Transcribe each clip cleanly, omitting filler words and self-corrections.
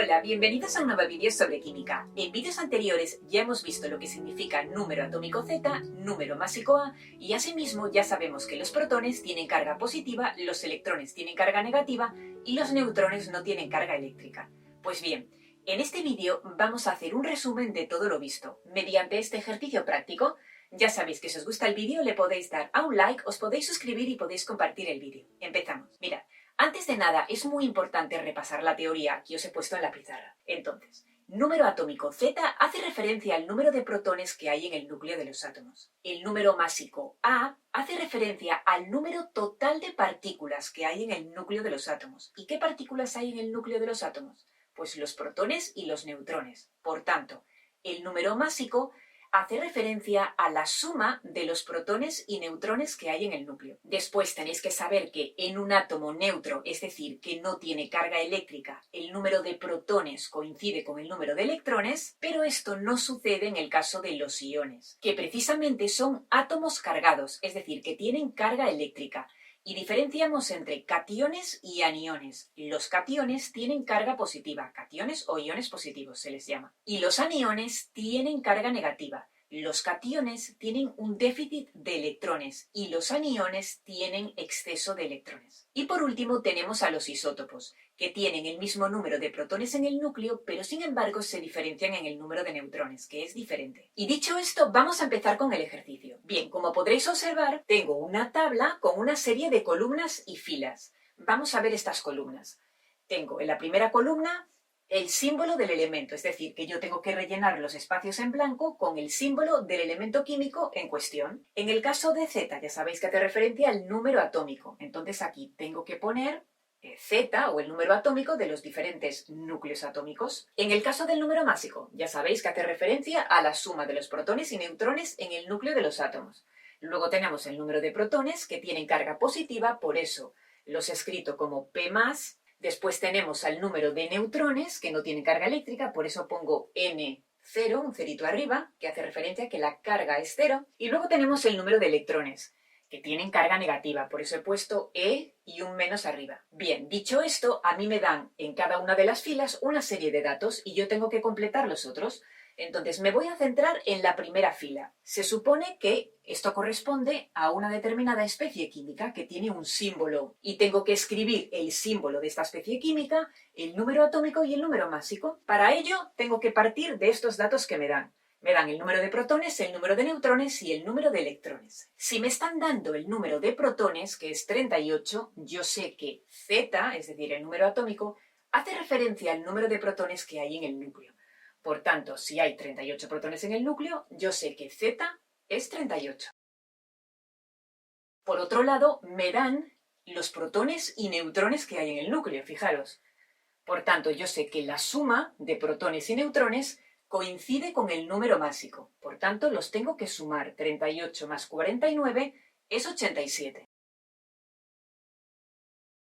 Hola, bienvenidos a un nuevo vídeo sobre química. En vídeos anteriores ya hemos visto lo que significa número atómico Z, número másico A, y asimismo ya sabemos que los protones tienen carga positiva, los electrones tienen carga negativa y los neutrones no tienen carga eléctrica. Pues bien, en este vídeo vamos a hacer un resumen de todo lo visto. Mediante este ejercicio práctico, ya sabéis que si os gusta el vídeo le podéis dar a un like, os podéis suscribir y podéis compartir el vídeo. Empezamos. Mirad. Antes de nada, es muy importante repasar la teoría que os he puesto en la pizarra. Entonces, número atómico Z hace referencia al número de protones que hay en el núcleo de los átomos. El número másico A hace referencia al número total de partículas que hay en el núcleo de los átomos. ¿Y qué partículas hay en el núcleo de los átomos? Pues los protones y los neutrones. Por tanto, el número másico hace referencia a la suma de los protones y neutrones que hay en el núcleo. Después tenéis que saber que en un átomo neutro, es decir, que no tiene carga eléctrica, el número de protones coincide con el número de electrones, pero esto no sucede en el caso de los iones, que precisamente son átomos cargados, es decir, que tienen carga eléctrica. Y diferenciamos entre cationes y aniones. Los cationes tienen carga positiva, cationes o iones positivos se les llama. Y los aniones tienen carga negativa. Los cationes tienen un déficit de electrones y los aniones tienen exceso de electrones. Y por último tenemos a los isótopos, que tienen el mismo número de protones en el núcleo, pero sin embargo se diferencian en el número de neutrones, que es diferente. Y dicho esto, vamos a empezar con el ejercicio. Bien, como podréis observar, tengo una tabla con una serie de columnas y filas. Vamos a ver estas columnas. Tengo en la primera columna el símbolo del elemento, es decir, que yo tengo que rellenar los espacios en blanco con el símbolo del elemento químico en cuestión. En el caso de Z, ya sabéis que hace referencia al número atómico, entonces aquí tengo que poner Z o el número atómico de los diferentes núcleos atómicos. En el caso del número másico, ya sabéis que hace referencia a la suma de los protones y neutrones en el núcleo de los átomos. Luego tenemos el número de protones que tienen carga positiva, por eso los he escrito como P+. Después tenemos al número de neutrones que no tienen carga eléctrica, por eso pongo N0, un cerito arriba, que hace referencia a que la carga es cero. Y luego tenemos el número de electrones, que tienen carga negativa, por eso he puesto E y un menos arriba. Bien, dicho esto, a mí me dan en cada una de las filas una serie de datos y yo tengo que completar los otros. Entonces me voy a centrar en la primera fila. Se supone que esto corresponde a una determinada especie química que tiene un símbolo y tengo que escribir el símbolo de esta especie química, el número atómico y el número másico. Para ello tengo que partir de estos datos que me dan. Me dan el número de protones, el número de neutrones y el número de electrones. Si me están dando el número de protones, que es 38, yo sé que Z, es decir, el número atómico, hace referencia al número de protones que hay en el núcleo. Por tanto, si hay 38 protones en el núcleo, yo sé que Z es 38. Por otro lado, me dan los protones y neutrones que hay en el núcleo, fijaros. Por tanto, yo sé que la suma de protones y neutrones coincide con el número másico. Por tanto, los tengo que sumar. 38 más 49 es 87.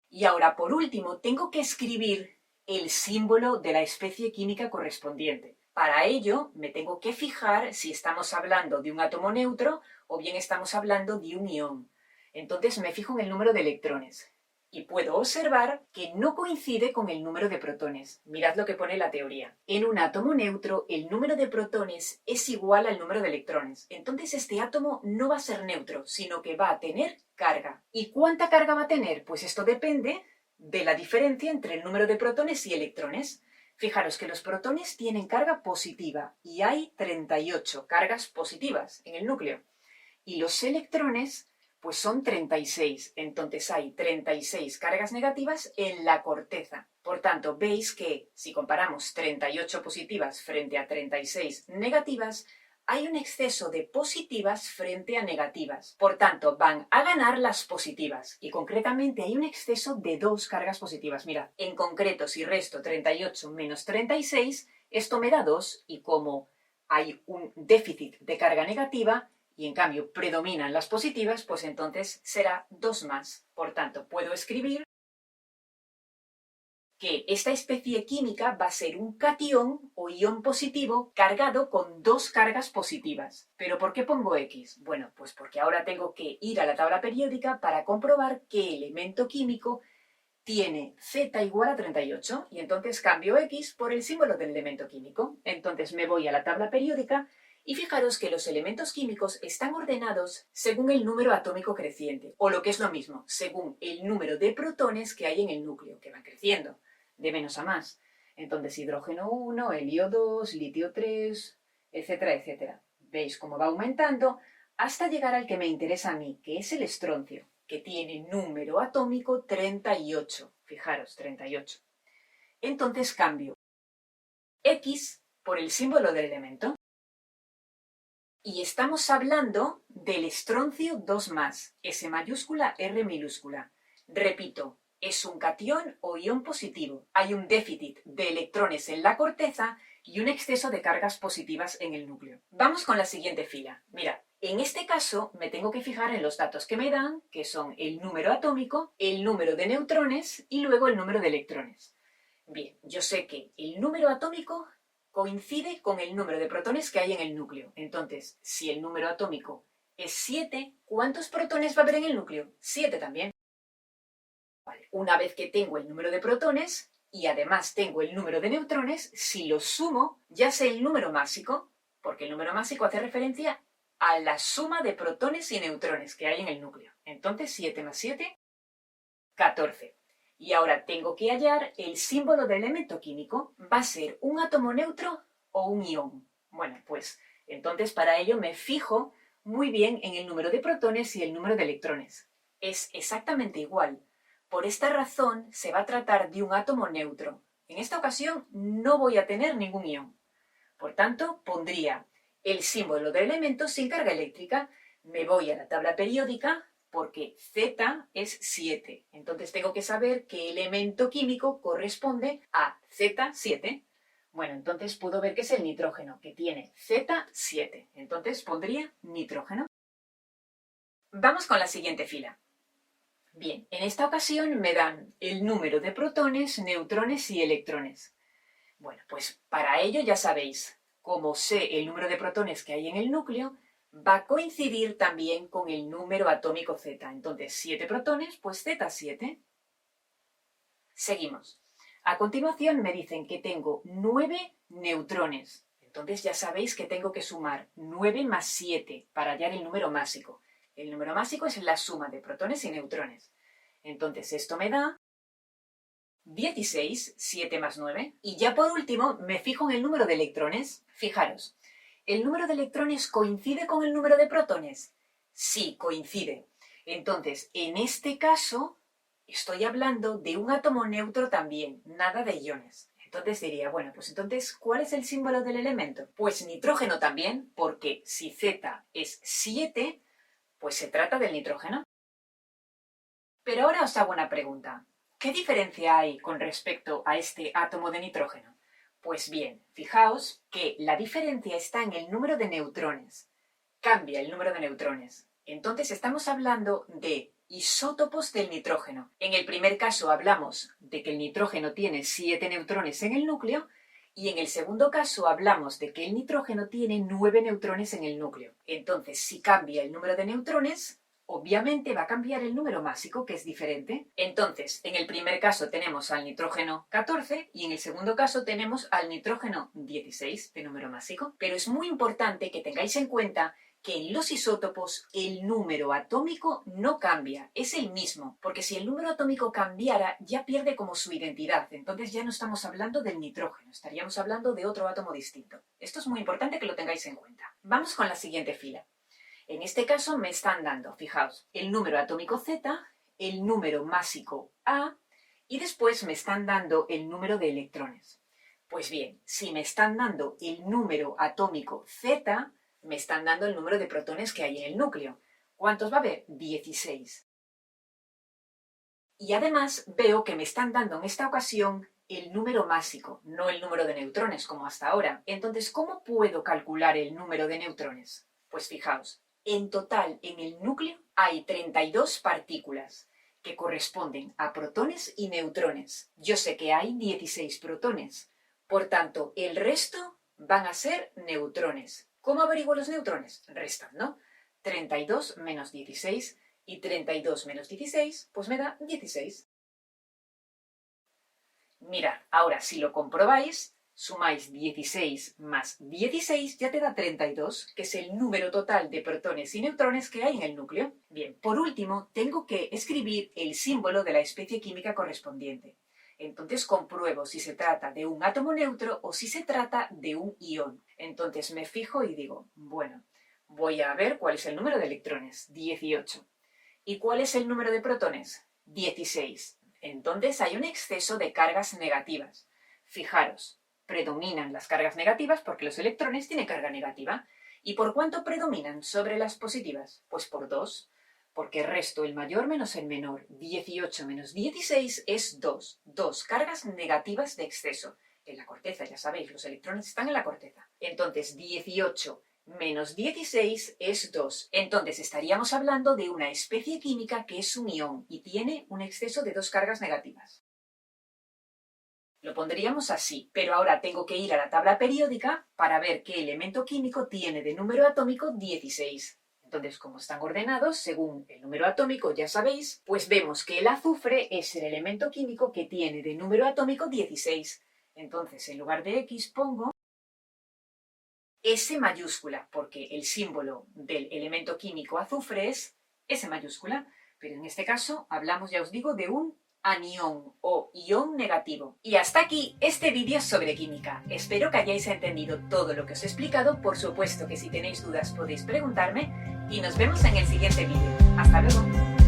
Y ahora, por último, tengo que escribir el símbolo de la especie química correspondiente. Para ello, me tengo que fijar si estamos hablando de un átomo neutro o bien estamos hablando de un ión. Entonces me fijo en el número de electrones. Y puedo observar que no coincide con el número de protones. Mirad lo que pone la teoría. En un átomo neutro, el número de protones es igual al número de electrones. Entonces este átomo no va a ser neutro, sino que va a tener carga. ¿Y cuánta carga va a tener? Pues esto depende de la diferencia entre el número de protones y electrones. Fijaros que los protones tienen carga positiva y hay 38 cargas positivas en el núcleo. Y los electrones pues son 36, entonces hay 36 cargas negativas en la corteza. Por tanto, veis que si comparamos 38 positivas frente a 36 negativas, hay un exceso de positivas frente a negativas. Por tanto, van a ganar las positivas. Y concretamente hay un exceso de 2 cargas positivas. Mirad, en concreto, si resto 38 menos 36, esto me da 2. Y como hay un déficit de carga negativa, y en cambio predominan las positivas, pues entonces será 2 más. Por tanto, puedo escribir que esta especie química va a ser un catión o ión positivo cargado con 2 cargas positivas. ¿Pero por qué pongo X? Bueno, pues porque ahora tengo que ir a la tabla periódica para comprobar qué elemento químico tiene Z igual a 38 y entonces cambio X por el símbolo del elemento químico. Entonces me voy a la tabla periódica y fijaros que los elementos químicos están ordenados según el número atómico creciente, o lo que es lo mismo, según el número de protones que hay en el núcleo, que van creciendo, de menos a más. Entonces hidrógeno 1, helio 2, litio 3, etcétera, etcétera. ¿Veis cómo va aumentando? Hasta llegar al que me interesa a mí, que es el estroncio, que tiene número atómico 38. Fijaros, 38. Entonces cambio X por el símbolo del elemento. Y estamos hablando del estroncio 2+, S mayúscula, R minúscula. Repito, es un catión o ion positivo. Hay un déficit de electrones en la corteza y un exceso de cargas positivas en el núcleo. Vamos con la siguiente fila. Mirad, en este caso me tengo que fijar en los datos que me dan, que son el número atómico, el número de neutrones y luego el número de electrones. Bien, yo sé que el número atómico coincide con el número de protones que hay en el núcleo. Entonces, si el número atómico es 7, ¿cuántos protones va a haber en el núcleo? 7 también. Vale. Una vez que tengo el número de protones y además tengo el número de neutrones, si los sumo, ya sé el número másico, porque el número másico hace referencia a la suma de protones y neutrones que hay en el núcleo. Entonces, 7 más 7, 14. Y ahora tengo que hallar el símbolo del elemento químico. ¿Va a ser un átomo neutro o un ion? Bueno, pues entonces para ello me fijo muy bien en el número de protones y el número de electrones. Es exactamente igual. Por esta razón se va a tratar de un átomo neutro. En esta ocasión no voy a tener ningún ion. Por tanto, pondría el símbolo del elemento sin carga eléctrica. Me voy a la tabla periódica, porque Z es 7. Entonces tengo que saber qué elemento químico corresponde a Z7. Bueno, entonces puedo ver que es el nitrógeno, que tiene Z7. Entonces pondría nitrógeno. Vamos con la siguiente fila. Bien, en esta ocasión me dan el número de protones, neutrones y electrones. Bueno, pues para ello ya sabéis, como sé el número de protones que hay en el núcleo, va a coincidir también con el número atómico Z. Entonces, 7 protones, pues Z7. Seguimos. A continuación me dicen que tengo 9 neutrones. Entonces ya sabéis que tengo que sumar 9 más 7 para hallar el número másico. El número másico es la suma de protones y neutrones. Entonces esto me da 16, 7 más 9. Y ya por último me fijo en el número de electrones. Fijaros. ¿El número de electrones coincide con el número de protones? Sí, coincide. Entonces, en este caso, estoy hablando de un átomo neutro también, nada de iones. Entonces diría, bueno, pues entonces, ¿cuál es el símbolo del elemento? Pues nitrógeno también, porque si Z es 7, pues se trata del nitrógeno. Pero ahora os hago una pregunta. ¿Qué diferencia hay con respecto a este átomo de nitrógeno? Pues bien, fijaos que la diferencia está en el número de neutrones. Cambia el número de neutrones. Entonces estamos hablando de isótopos del nitrógeno. En el primer caso hablamos de que el nitrógeno tiene 7 neutrones en el núcleo y en el segundo caso hablamos de que el nitrógeno tiene 9 neutrones en el núcleo. Entonces, si cambia el número de neutrones, obviamente va a cambiar el número másico, que es diferente. Entonces, en el primer caso tenemos al nitrógeno 14 y en el segundo caso tenemos al nitrógeno 16 de número másico. Pero es muy importante que tengáis en cuenta que en los isótopos el número atómico no cambia, es el mismo, porque si el número atómico cambiara ya pierde como su identidad, entonces ya no estamos hablando del nitrógeno, estaríamos hablando de otro átomo distinto. Esto es muy importante que lo tengáis en cuenta. Vamos con la siguiente fila. En este caso me están dando, fijaos, el número atómico Z, el número másico A y después me están dando el número de electrones. Pues bien, si me están dando el número atómico Z, me están dando el número de protones que hay en el núcleo. ¿Cuántos va a haber? 16. Y además veo que me están dando en esta ocasión el número másico, no el número de neutrones como hasta ahora. Entonces, ¿cómo puedo calcular el número de neutrones? Pues fijaos, en total en el núcleo hay 32 partículas que corresponden a protones y neutrones. Yo sé que hay 16 protones. Por tanto, el resto van a ser neutrones. ¿Cómo averiguo los neutrones? Restando. 32 menos 16 y 32 menos 16, pues me da 16. Mirad, ahora si lo comprobáis, sumáis 16 más 16 ya te da 32, que es el número total de protones y neutrones que hay en el núcleo. Bien, por último, tengo que escribir el símbolo de la especie química correspondiente. Entonces compruebo si se trata de un átomo neutro o si se trata de un ión. Entonces me fijo y digo, bueno, voy a ver cuál es el número de electrones, 18. ¿Y cuál es el número de protones? 16. Entonces hay un exceso de cargas negativas. Fijaros, predominan las cargas negativas porque los electrones tienen carga negativa. ¿Y por cuánto predominan sobre las positivas? Pues por 2, porque resto el mayor menos el menor. 18 menos 16 es 2. 2 cargas negativas de exceso. En la corteza, ya sabéis, los electrones están en la corteza. Entonces 18 menos 16 es 2. Entonces estaríamos hablando de una especie química que es un ión y tiene un exceso de 2 cargas negativas. Lo pondríamos así, pero ahora tengo que ir a la tabla periódica para ver qué elemento químico tiene de número atómico 16. Entonces, como están ordenados según el número atómico, ya sabéis, pues vemos que el azufre es el elemento químico que tiene de número atómico 16. Entonces, en lugar de X pongo S mayúscula, porque el símbolo del elemento químico azufre es S mayúscula, pero en este caso hablamos, ya os digo, de un anión o ión negativo. Y hasta aquí este vídeo sobre química. Espero que hayáis entendido todo lo que os he explicado. Por supuesto que si tenéis dudas podéis preguntarme y nos vemos en el siguiente vídeo. ¡Hasta luego!